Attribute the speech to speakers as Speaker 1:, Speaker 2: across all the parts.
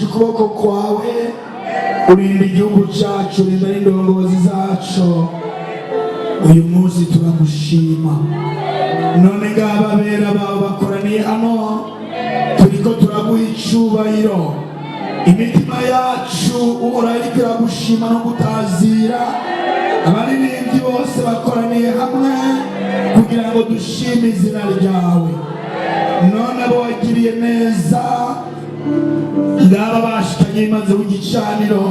Speaker 1: ukuboko kwawe urinda igihugu cyacu, urinda n'indongozi zacu. Uyu munsi turagushima, none ngaba bera bawe bakoraniye hano, turiko turaguha icubahiro. Imitima yacu uhora iriko iragushima no gutazira. Abaririmbyi bose bakoraniye hamwe kugira ngo dushime izina ryawe. None abo wagiriye neza, ngaba bashikanye imanze w'igicaniro,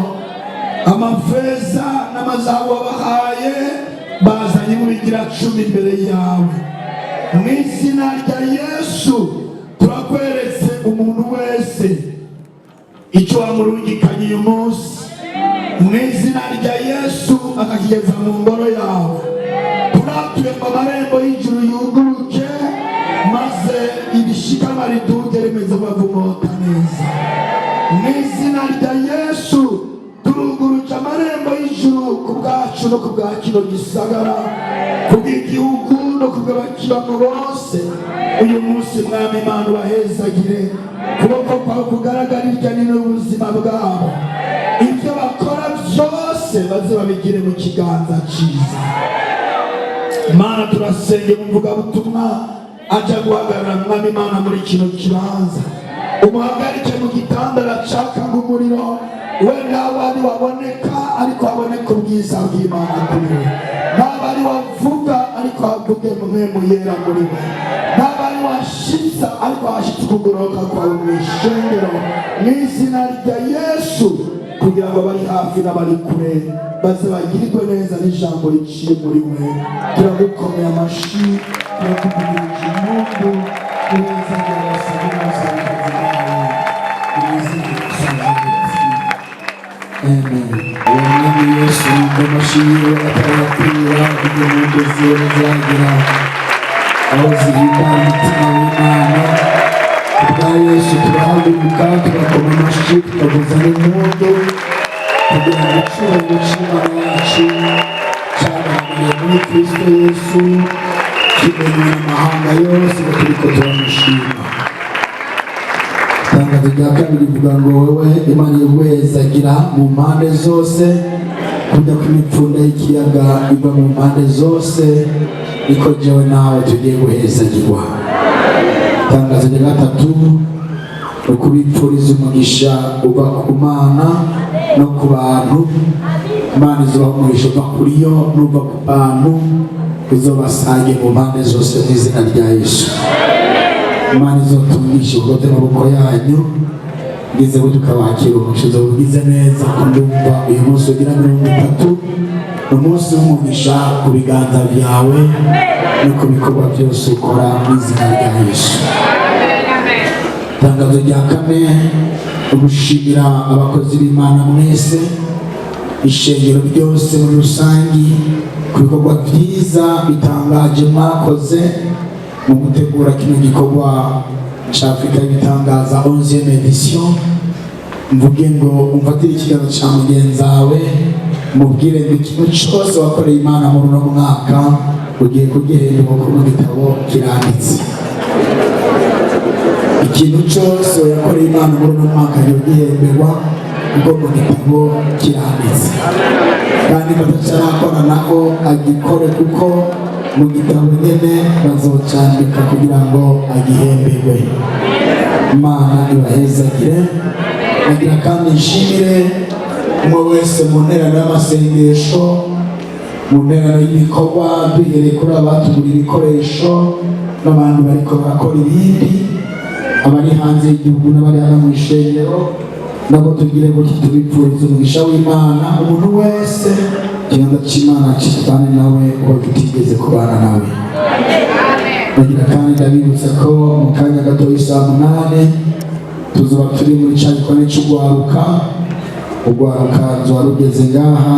Speaker 1: amafeza n'amazahabu wabahaye bazanye mu bigira 10 imbere yawe. Mu izina rya Yesu turakweretse umuntu wese icyo wamurungikanye uyu munsi. Mu izina rya Yesu akakigeza mu ngoro yawe. Turatuye mu marembo y'ijuru yuguruke, maze ibishikama riduge rimeze bavumota neza. Mu izina rya Yesu turuguruke amarembo y'ijuru ku bwacu no ku bwa kino gisagara, ku bw'igihugu no ku bw'abakirano bose. Uyu munsi Mwami Imana ubahezagire, kuboko kwawe kugaragara hirya no ubuzima bwabo. Ibyo bakora byose baze babigire mu kiganza cyiza. Mana turasenge mu mvugabutumwa aja guhagarara Mwami Imana muri kino kibanza, umuhagarike mu gitandara caka ng'umuriro. Wenda wari waboneka ariko waboneka ubwiza bw'Imana kuri we. Ntabari wavuga ariko wavuge mpemu yera muri we. Ntabari washitsa ariko washitse ukugoroka kwawe mu ishengero. Mu izina rya Yesu, kugira ngo bari hafi n'abari kure baze bagirirwe neza n'ijambo riciye muri we. Turagukomeye amashyi, turakuvugirije impundu, tureza ry'abasabye n'abasabikazi bawe. Mu izina rya Amen. Mwami Yesu ndamashimye atarakwira impundu ziwe zagira aho zihimba umutima w'Imana. bwa Yesu turahaguruka tugakoma amashyi tukavuza n'impundu kugira ngo icyubahiro cy'Imana yacu cyagaragariye muri Kristo Yesu kimenywe amahanga yose ngo turiko turamushima. Itangazo rya kabiri rivuga ngo wowe Imana iguhezagira mu mpande zose kujya kw'imipfunda y'ikiyaga iva mu mpande zose niko jewe nawe tugiye guhezagirwa. Itangazo rya gatatu ni ukubipfuriza umugisha uva ku Mana no ku bantu. Imana izobaha umugisha uva kuri yo n'uva ku bantu uzobasange mu mpande zose mu izina rya Yesu. Imana izotungisha ubwote amaboko yanyu ngeze ngo tukabakira umugisha ugize neza ko ndumva uyu munsi ugira 30 ni umunsi w'umugisha ku biganza byawe no ku bikorwa byose ukora mu izina rya Yesu. Itangazo rya kane ugushimira abakozi b'Imana mwese ishengero ryose muri rusangi ku bikorwa byiza bitangaje mwakoze mu gutegura kino gikorwa cya Afrika y'ibitangaza 11e edition. Mvuge ngo umfatire ikiganza cya mugenzi wawe mubwire ngo ikintu cyose wakoreye Imana muri uno mwaka ugiye kugihemberwa kuko mu gitabo kiranditse. Ikintu cyose wakoreye Imana muri uno mwaka ugiye kugihemberwa kuko mu gitabo kiranditse. Kandi batacarakora naho agikore kuko mu gitabo nyene bazocandika kugira ngo agihemberwe. Imana ibahezagire. Nagira kandi nshimire umwe wese mu nterano y'amasengesho, mu nterano y'ibikorwa duhereye kuri abatugura ibikoresho n'abandi bariko barakora ibindi, abari hanze y'igihugu n'abari hano mu ishengero nabo tugire gutya tubipfuriza umugisha w'Imana. Umuntu wese ikiganza cy'Imana kibane nawe uwo tutigeze kubana nawe. Nagira kandi ndabibutsa ko mu kanya gato saa 8 tuzoba turi muri cya gikorwa cy'ugwaruka. Ugwaruka nzo warugeze ngaha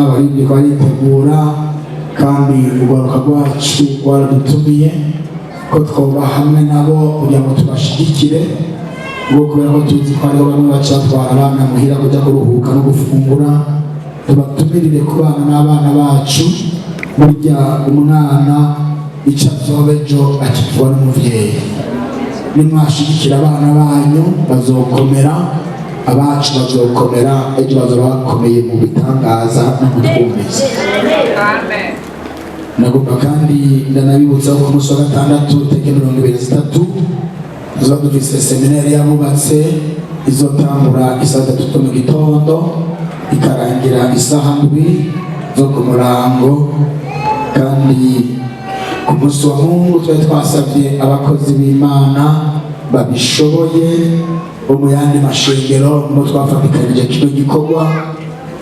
Speaker 1: baritegura kandi ugwaruka rwacu rwaradutumiye ko twoba hamwe nabo kugira ngo tubashigikire ngo kubera ko tuzi ko ariho bamwe bacatwara abana muhira kujya kuruhuka no gufungura. Tubatumirire kubana n'abana bacu. Burya umwana icyo azoba ejo akitwa n'umuvyeyi. Nimwashigikira abana banyu bazokomera, abacu bazokomera, ejo bazoba bakomeye mu bitangaza no mu twumvise. Nagomba kandi ndanabibutsa ko ku munsi wa gatandatu tariki 23 tuzoba dufise seminari yabubatse izotangura isaha 3 mu gitondo ikarangira isaha 7 zo ku murango. Kandi ku munsi wa Mungu twari twasabye abakozi b'Imana babishoboye bo mu yandi mashengero no twafatikanije kino gikorwa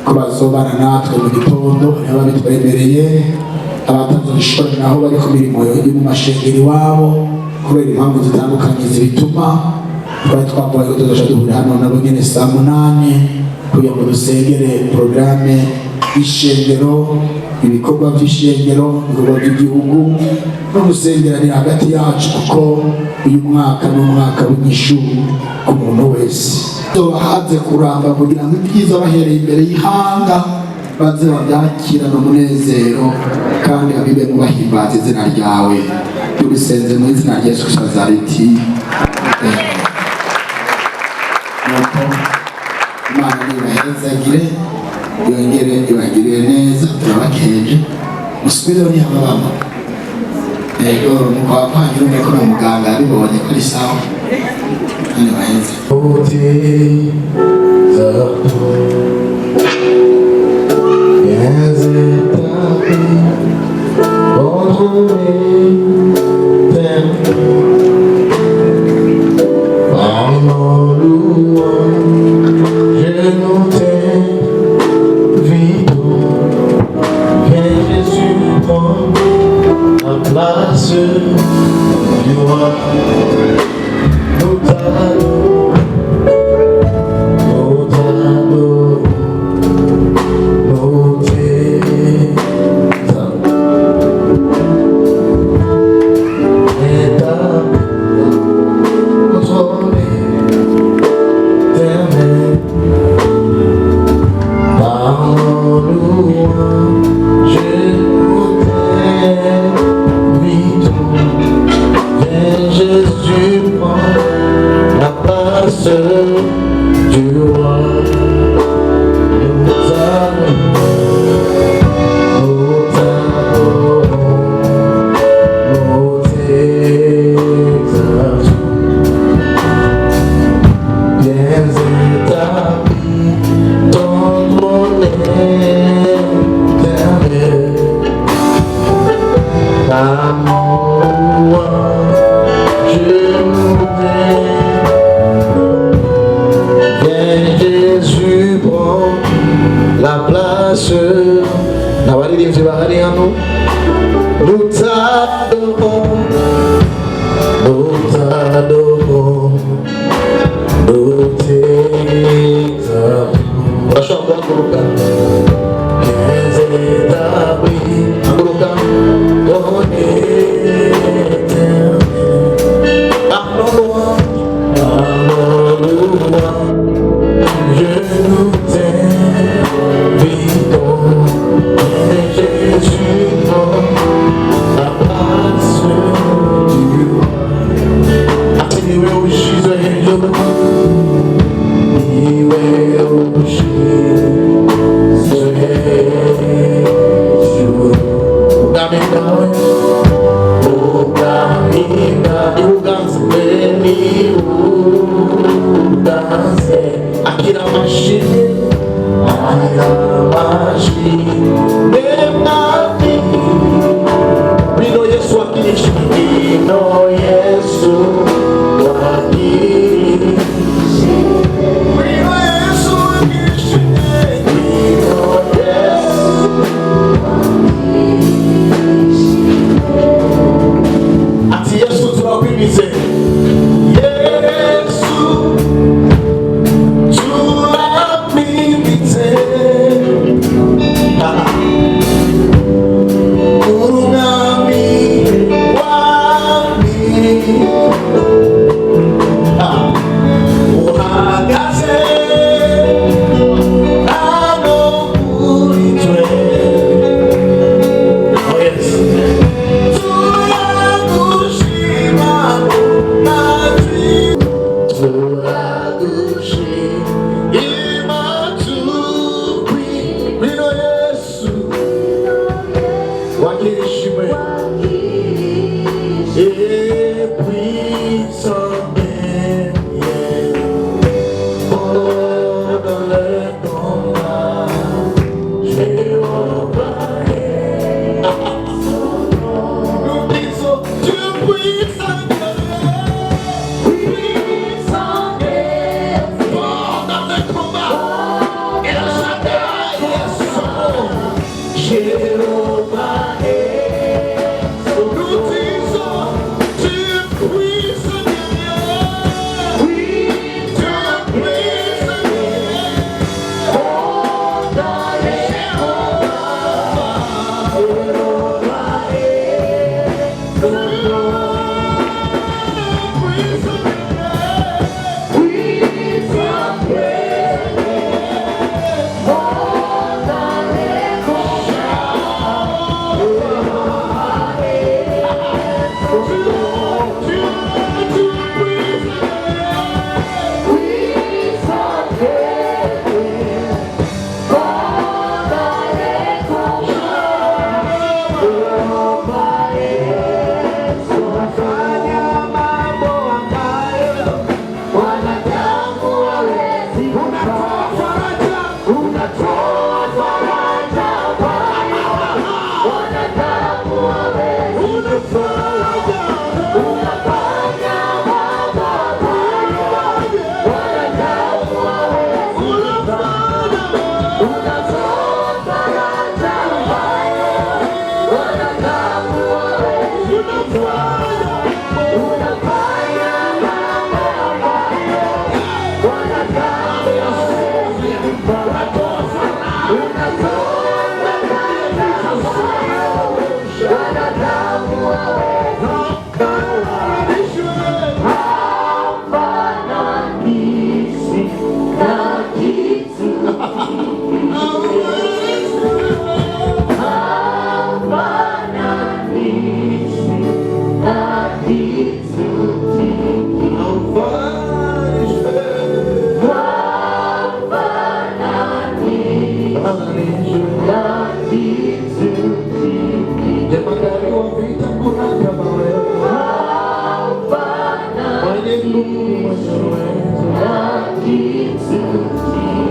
Speaker 1: ko bazobana natwe mu gitondo. Ababitwemereye abatazobishobora naho bari ku mirimo yo mu mashengero iwabo kubera impamvu zitandukanye zibituma twari twavuga ko tuzoja duhurira hano nabo nyene saa 8 kugira ngo dusengere porogaramu y'ishengero, ibikorwa by'ishengero, ibikorwa by'igihugu no gusengeranira hagati yacu kuko uyu mwaka ni umwaka w'inyishu ku muntu wese. Bahaze kuramba kugira ngo ibyiza bahereye imbere y'ihanga baze babyakirana umunezero kandi abibe mu bahimbaza izina ryawe. Tubisenze mu izina rya Yesu Nazareti. Imana ibahezagire yongere ibagirire neza. Turabakeje musubire ni ababama ego mukwa kwanyu n'uko na muganga abibonye ko ari sawa. Ni baheze
Speaker 2: He.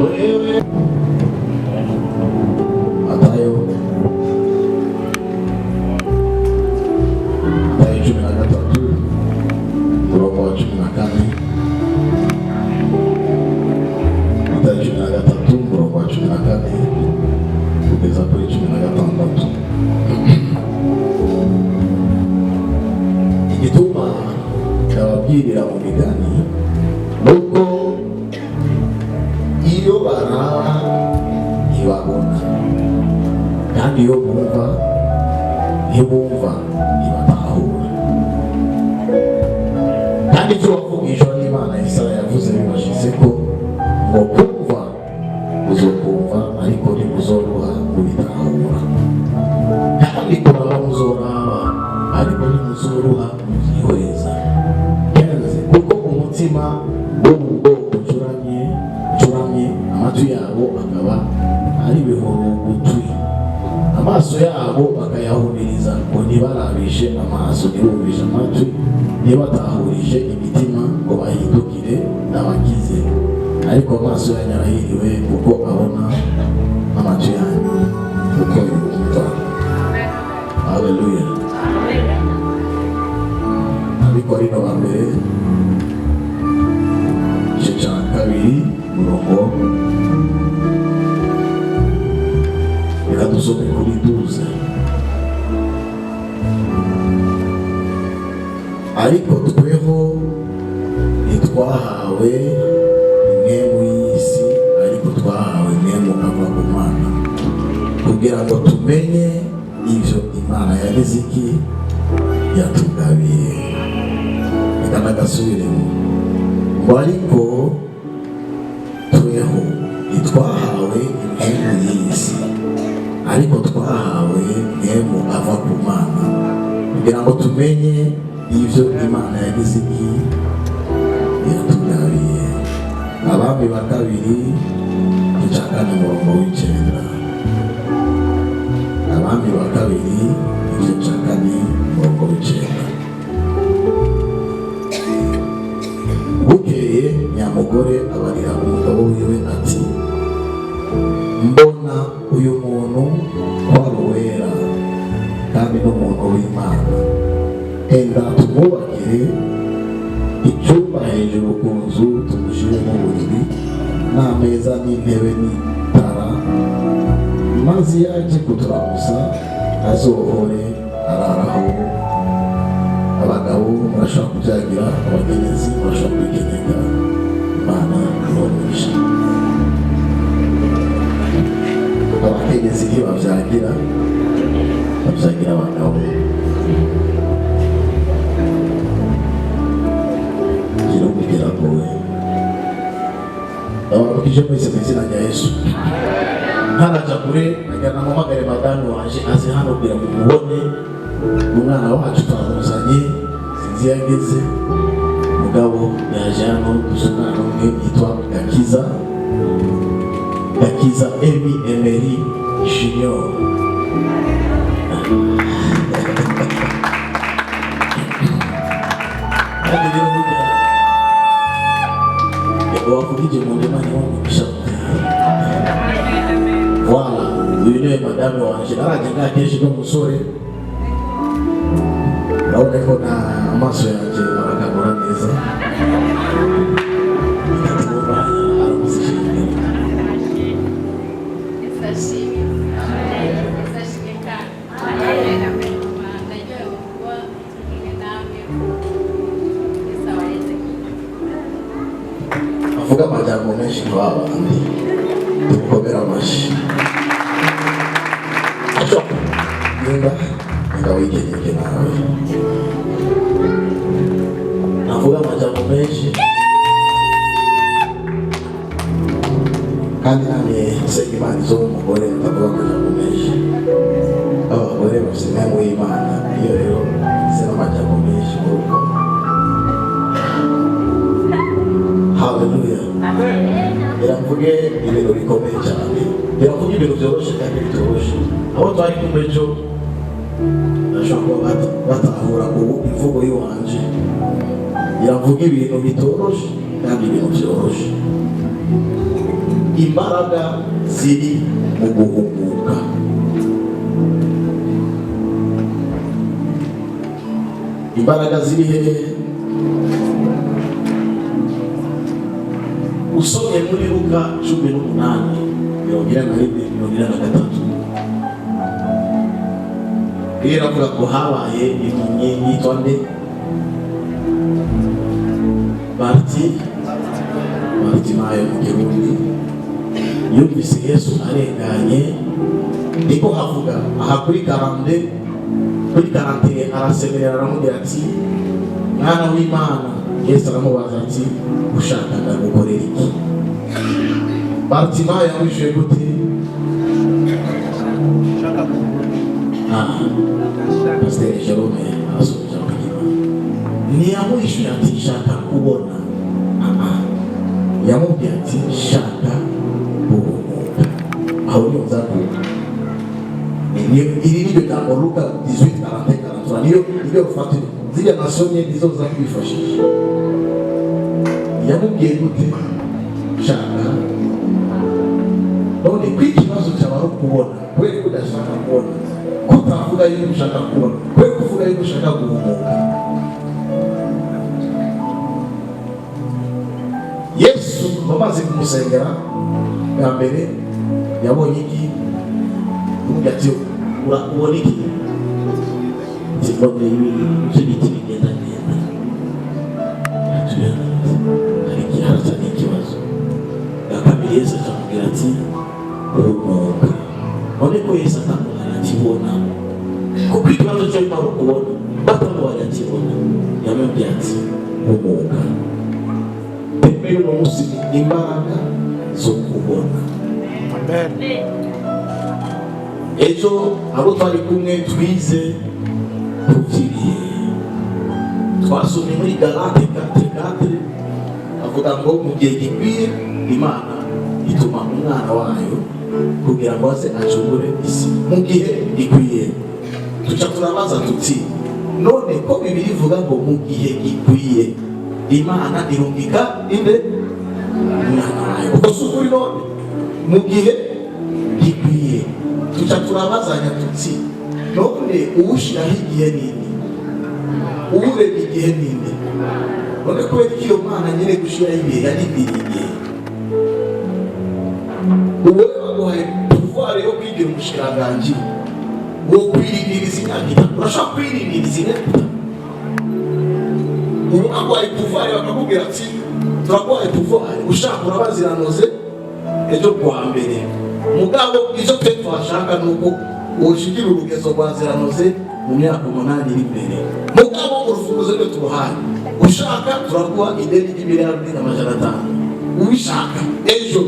Speaker 1: wewe. Matayo 13 murongo wa 14. Matayo 13 murongo wa 14 kugeza kuri 16. Igituma ababwirira mu migani nuko iyo baraba ntibabona, kandi iyo bumva ntibumva ntibatahura. Kandi icyo wavugishwa n'Imana Yesaya yavuze bibashize ko ngo kumva uzokumva ariko ntimuzoroha kubitahura, kandi kuraba muzoraba ariko ntimuzoroha kubyihweza. Kuko umutima wo mu bwoko ucuramye amatwi yabo akaba ari bihorogotwi, amaso yabo bakayahumiriza ngo ntibarabishe amaso, ntibumvishe amatwi, ntibatahurije imitima ngo bahindukire n'abakize. Ariko amaso yanyu arahiriwe kuko abona, amatwi yanyu kuko yumva. Haleluya. Abikorino ba mbere igice cya 2 murongo, reka dusome kuri 12. Ariko tweho ntitwahawe impwemu y'isi, ariko twahawe impwemu ava ku Mana, kugira ngo tumenye ivyo Imana yagize iki yatugabiye. Reka nagasubiremo ngo ariko tweho ntitwahawe impwemu y'isi, ariko twahawe impwemu ava ku Mana, kugira ngo tumenye ivyo Imana yagize iki yatugabiye. Abami ba kabiri igice cya 4 murongo w'9. Abami ba kabiri igice cya 4 murongo w'9. Bukeye nyamugore abarira umugabo wiwe ati, mbona uyu muntu wari uwera kandi n'umuntu w'Imana, enda tumwubakire icyumba hejuru ku nzu, tumushyiremo uburiri n'ameza n'intebe n'itara, maze yaje kuturamusa azohore araraho. Abagabo murashobora kubyagira, abakenyezi murashobora kwikeneka. Imana iromisha. Abakenyezi ntibabyagira, babyagira abagabo. Igihugu kiragoye. Ndababwije mwese mu izina rya Yesu. Ntaraja kure najyana mpamagare madamu waje aze hano kugira ngo mubone umwana wacu twamuzanye, sinzi yageze. Mugabo yaje hano gusa umwana umwe yitwa Gakiza Emi Emery Junior. Kandi rero burya wavugije mu ndema ntiwamugisha. Voilà, uyu niwe madamu wanje. Naraje ngakeje n'umusore, urabona ko na amaso yanjye arakagura neza. Avuga amajambo menshi nk'abandi, dukomera amashyi. Nimba wikeneke nawe navuga amajambo menshi, kandi namwe senga Imana izo umugore ndavuga amajambo menshi. Abagore bafite impamvu y'Imana, iyo rero zina amajambo menshi kuko haleluya. Biravuge ibintu bikomeye cyane, biravuge ibintu byoroshye kandi bitoroshye. Aho twari kumwe cyo ndashobora kuba batahura ubu imvugo y'iwanje iravuga ibintu bitoroshye kandi ibintu byoroshye.
Speaker 3: imbaraga ziri mu guhumuka. Imbaraga ziri hehe? Usomye muri Luka 18:23 biravuga ko habaye impumyi yitwa nde? Bartimayo mu Kirundi. Yumvise Yesu arenganye, niko havuga aha kuri 40 arasemerera aramubwira ati, mwana w'Imana. Yesu aramubaza ati, ushakaga gukorera iki? Bartimayo yamwishuye gute? Pastor Jerome arasubiza kugira ntiyamwishuye ati shaka kubona, yamubwiye ati shaka guhumuka. aho niyo nzakuka. Iri niryo jambo Luka 18:40 niyo rufatiro ziriya nasomye nizo za kwifashisha. Yamubwiye gute? Shaka. None kw'ikibazo cy'abaro kubona kweri kudashaka kubona, kutavuga yuko ushaka kubona, kweri kuvuga yuko ushaka guhumuka. Yesu bamaze kumusengera bwa mbere yabonye iki? Ati urabona iki? Zibone y'ibiti bigenda neza. Hari ikibazo n'ikibazo. Yakabiri Yesu akamubwira ati uhumuka. None ko Yesu akamubwira ati bona, kuko ikibazo cyo ari kubona batamubwira ati bona, yamubwira ati uhumuka. Mbere n'umunsi imbaraga zo kubona. Amen. Ejo abo twari kumwe twize kuviriye, twasomye muri Galate 4:4 avuga ngo mu gihe gikwiye Imana ituma umwana wayo kugira ngo aze acungure isi. Mu gihe gikwiye tuca turabaza tuti, none ko Bibiliya ivuga ngo mu gihe gikwiye Imana irungika inde umwana wayo? Uko sukuri none mu gihe gikwiye tuca turabazanya tuti, none uwushiraho igihe nini, uwureba igihe nini? None kubera iyo Mana nyine gushiraho ibihe yarindiriye, uwo baguhaye pouvoir yo kwigira umushikiranganji wo kwirindiriza imyaka itatu, urashaka kwirindiriza imyaka itatu? Ubu baguhaye pouvoir bakakubwira ati turaguhaye pouvoir, ushaka urabaziranoze ejo kuwa mbere. Mugabo izo twe twashaka nuko ushikira urugezo rwa ziranoze mu myaka 8 iri imbere. Mugabo urufunguzo rwe turuhaye, ushaka turaguha ideni $1,500,000. Ubishaka ejo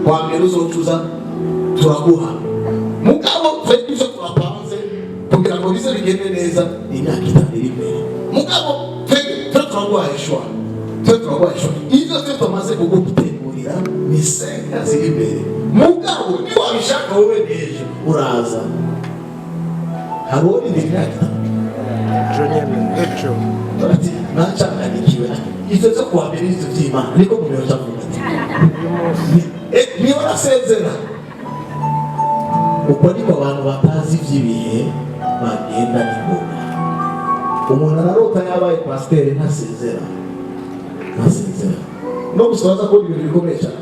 Speaker 3: kwa mbere uzocuza turaguha. Mugabo twe izo twapanze kugira ngo bize bigende neza imyaka 5 iri imbere. Mugabo twe turaguha ishwa, izo twe tumaze kugutegurira ni 5 ziri imbere. Mugabo ni wabishaka wowe neje uraza haroni ndimyaka ejo ati nacanganikiwe izo zo kuwa mbere izo vy'Imana niko mubyo cyavuga ni barasezera. Uko niko abantu batazi ivy'ibihe bagenda n'ingoma. Umuntu ararota yabaye pasteur ntasezera no gusoza ko ibintu bikomeye cyane.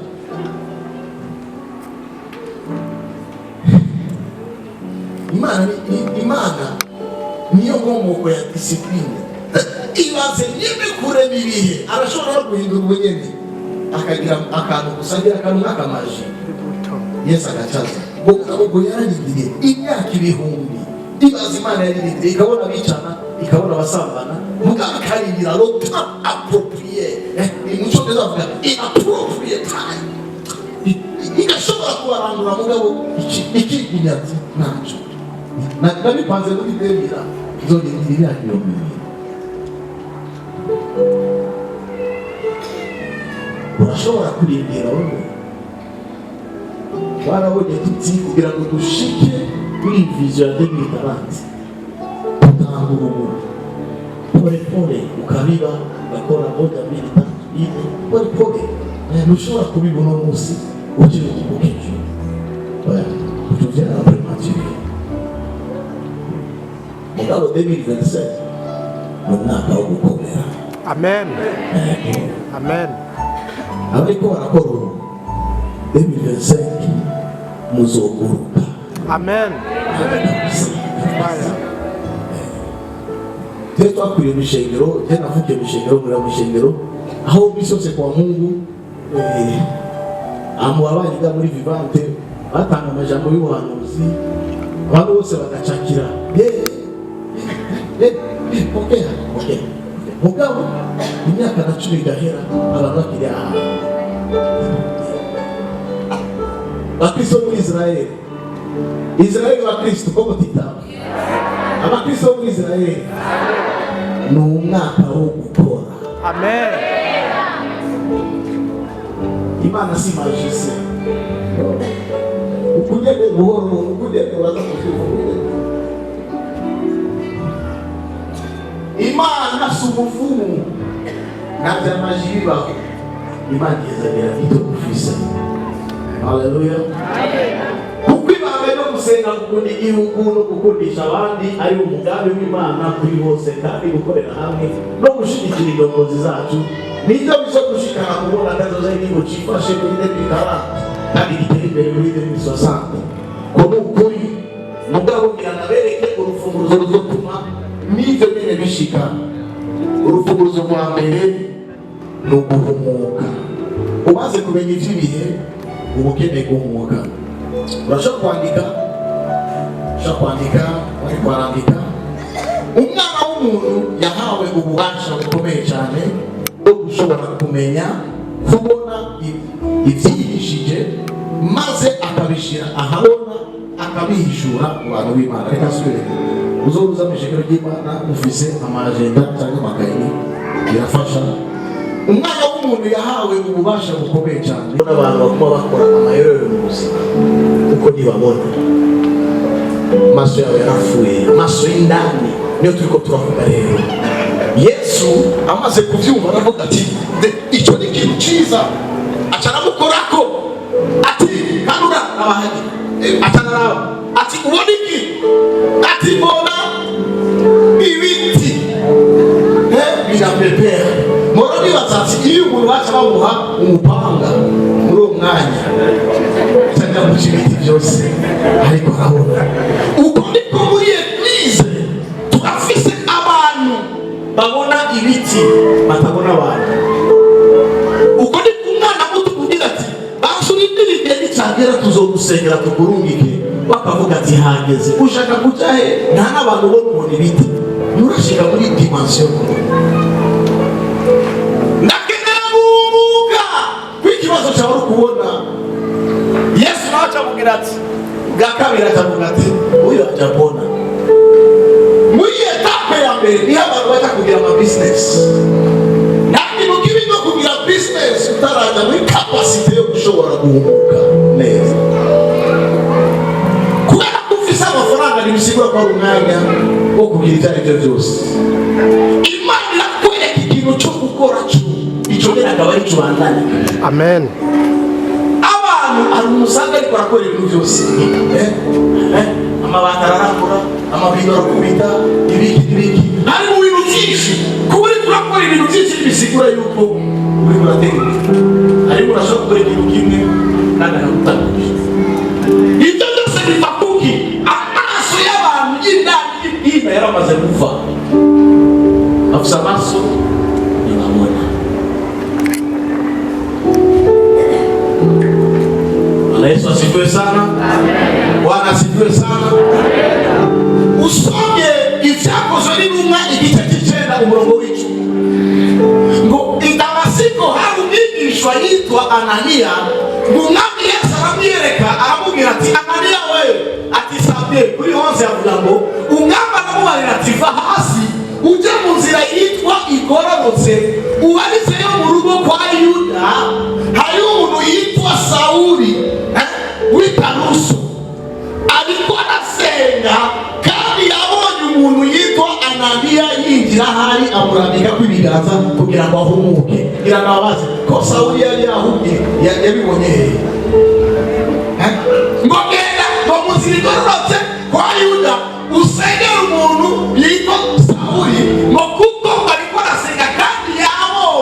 Speaker 3: Imana niyo nkomoko ya discipline. Ibaze nyine kurema ibihe, arashobora guhindura ubunyene akagira akantu gusangira akantu n'akamaji. Yesu agacaza ubwo yararindiriye imyaka 1000. Ibaze Imana yararindiriye ikabona bicana, ikabona basambana, mugabo ikarindira lota approprié. Umuco nzavuga inappropriate time. Igashobora kubarandura mugabo iki kunyati naco nabipanze muri Bibiliya zone ndiriya y'omwe. Urashobora kurindira wowe barabonye tuti kugira ngo dushike kuri vision ya 2030 utangurumura pole ukabiba bakora moja 2 3 4 pole ntushobora kubibona umunsi ukiri ukije kutuvyara premature mugabo 2027 umwaka wo gukomera.
Speaker 4: Amen. Amen.
Speaker 3: Abariko barakora 2025 muzoguruka.
Speaker 4: Amen.
Speaker 3: Twe twakwiriye mishengero, tena navukiye mishengero muri mishengero aho bisose kwa Mungu amuwabayiga muri Vivante batanga amajambo y'ubuhanuzi abantu bose bagacakira. Okay. Mugabo imyaka na 10 igahera abantu bakiri aha. Bakristo muri Israeli bakristo ko mutitaba. Abakristo muri Israeli ni umwaka wo gukora.
Speaker 4: Amen.
Speaker 3: Imana si magise. Ukugende buhoro, ukugende waza kuvuga. Imana si umuvumu ntabyo amajiba. Imana izagera ito kufisa. Haleluya. Kuko ibanga no gusenga gukunda igihugu no gukundisha abandi ari umugambi w'Imana kuri bose kandi gukorera hamwe no gushigikira indongozi zacu nibyo bizo gushikana kubona kazoza igihugu cifashe muri debikara kandi gitera imbere muri 2060. Ko n'ukuri mugabo ngira nabereke urufunguzo ruzotuma n'ivyo nyene bishika. Urufunguzo rwa mbere ni uguhumuka. Umaze kumenya ivy'ibihe ubukeneye guhumuka. Urashobora kwandika ariko arandika umwana w'umuntu yahawe ububasha bukomeye cyane bwo gushobora kumenya kubona ibyihishije maze akabishyira ahabona akabihishura mu bantu b'Imana. Reka asubire uzobuza mu ijambo ry'Imana ufise amajenda cyangwa amakayi birafasha. Umwana w'umuntu yahawe ububasha bukomeye cyane n'abantu bakoma bakora amayero mu buzima kuko ntibabona. Maso yawe yarafuye, maso y'indani niyo turiko turavuga rero. Yesu amaze kuvyumva aravuga ati icyo ni ikintu cyiza, acaramukora ati kanura abahaji atanaraho ati ubona iki ati mbona ibiti birapepera. Moroni batati iyo umuntu baca bamuha umupanga muri uwo mwanya cyangwa mu ibiti byose ariko arabona. Uko niko muri Eglise turafise abantu babona ibiti batabona abantu. Uko niko umwana muto kugira ati bashurindira igihe nicagera tuzogusengera tukurungike bakavuga ati hageze. Ushaka kuja he nta n'abantu bo kubona ibiti murashika muri dimension ikibazo cyawe uri kubona. Yesu nawe acamubwira ati bwa kabiri acavuga ati uyu ajabona. Muri etape ya mbere niho abantu bajya kugira ama business. Nta kintu kibi no kugira business utaraza muri capacity yo gushobora guhumuka neza. Kubera ko ufise amafaranga ntibisigura ko ari umwanya wo kugira ibyo ari byo byose. Imana irakwereka ikintu cyo gukora cyo icyo nyine akaba ari cubandanya.
Speaker 4: Amen.
Speaker 3: Abantu ari umusanga ariko arakora ibintu byose. Amabanga ararakura, amabido arakubita, ibiki. Ari mu bintu byinshi. Kuba uri kurakora ibintu byinshi bisigura yuko uri kuratera imbere. Ariko urashobora gukora ikintu kimwe kandi akagutangije. Ibyo byose biva kuki amaso y'abantu y'indani y'ibwina yaramaze kuva. Afise amaso ntibabona. Yesu asifiwe sana. Bwana asifiwe sana. Usomye ibyakozwe n'intumwa igice cy'icenda umurongo w'icumi ngo i Damasiko hari umwigishwa yitwa Ananiya ngo umwami Yesu aramwiyereka aramubwira ati Ananiya we ati sabye kuri 11 yavuga ngo umwami aramubarira ati va hasi ujya mu nzira yitwa igororotse ubarizeyo mu rugo kwa Yuda hari umuntu yitwa Sawuli w'Itaruso ariko arasenga kandi yabonye umuntu yitwa Ananiya yinjira hari amurambika kw'ibiganza kugira ngo ahumuke. Irababaza ko Sawuli yari yahumye yabibonye